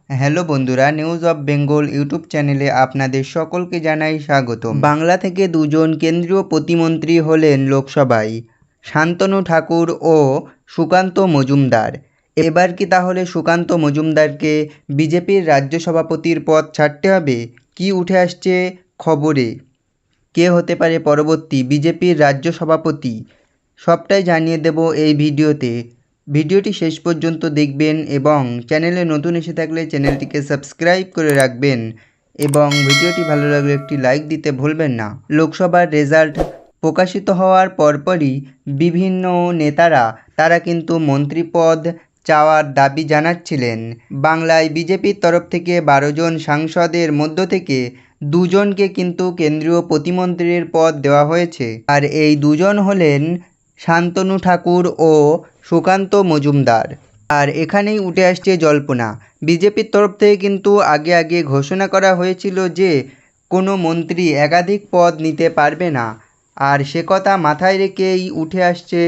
Hello বন্ধুরা, news of Bengal YouTube চ্যানেলে আপনাদের সকলকে জানাই স্বাগতম। বাংলা থেকে দুজন কেন্দ্রীয় প্রতিমন্ত্রী হলেন লোকসভায়, শান্তনু ঠাকুর ও সুকান্ত মজুমদার। এবার কি তাহলে সুকান্ত মজুমদারকে বিজেপির রাজ্য সভাপতির পদ ছাড়তে হবে? কি উঠে আসছে খবরে? কে হতে পারে পরবর্তী বিজেপির রাজ্য সভাপতি? সবটাই জানিয়ে দেব এই ভিডিওতে। ভিডিওটি শেষ পর্যন্ত দেখবেন এবং চ্যানেলে নতুন এসে থাকলে চ্যানেলটিকে সাবস্ক্রাইব করে রাখবেন এবং ভিডিওটি ভালো লাগলে একটি লাইক দিতে ভুলবেন না। লোকসভার রেজাল্ট প্রকাশিত হওয়ার পরপরই বিভিন্ন নেতারা তারা কিন্তু মন্ত্রীপদ চাওয়ার দাবি জানাচ্ছিলেন। বাংলায় বিজেপির তরফ থেকে 12 জন সাংসদের মধ্য থেকে দুজনকে কিন্তু কেন্দ্রীয় প্রতিমন্ত্রীর পদ দেওয়া হয়েছে। আর এই দুজন হলেন শান্তনু ঠাকুর ও সুকান্ত মজুমদার। আর এখানেই উঠে আসছে জল্পনা। বিজেপির তরফ থেকে কিন্তু আগে ঘোষণা করা হয়েছিল যে কোনো মন্ত্রী একাধিক পদ নিতে পারবে না। আর সে কথা মাথায় রেখেই উঠে আসছে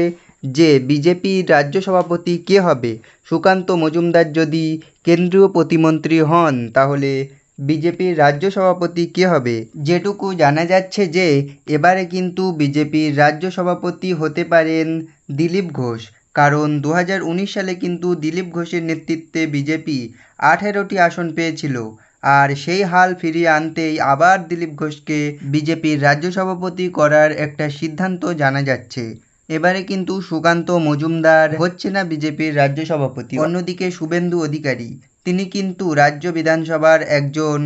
যে বিজেপির রাজ্য সভাপতি কে হবে। সুকান্ত মজুমদার যদি কেন্দ্রীয় প্রতিমন্ত্রী হন তাহলে বিজেপির রাজ্য সভাপতি কে হবে? যেটুকু জানা যাচ্ছে যে এবারে কিন্তু বিজেপির রাজ্য সভাপতি হতে পারেন দিলীপ ঘোষ। কারণ 2019 সালে কিন্তু দিলীপ ঘোষের নেতৃত্বে বিজেপি 18টি আসন পেয়েছিল। আর সেই হাল ফিরিয়ে আনতেই আবার দিলীপ ঘোষকে বিজেপির রাজ্য সভাপতি করার একটা সিদ্ধান্ত জানা যাচ্ছে। এবারে কিন্তু সুকান্ত মজুমদার হচ্ছে না বিজেপির রাজ্য সভাপতি। অন্যদিকে শুভেন্দু অধিকারী, তিনি কিন্তু রাজ্য বিধানসভার একজন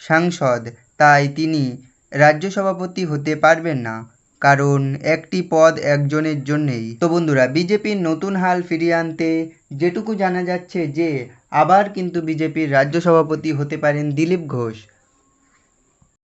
সাংসদ, তাই তিনি রাজ্য সভাপতি হতে পারবেন না, কারণ একটি পদ একজনের জন্যেই। তো বন্ধুরা, বিজেপির নতুন হাল ফিরিয়ে আনতে যেটুকু জানা যাচ্ছে যে আবার কিন্তু বিজেপির রাজ্য সভাপতি হতে পারেন দিলীপ ঘোষ।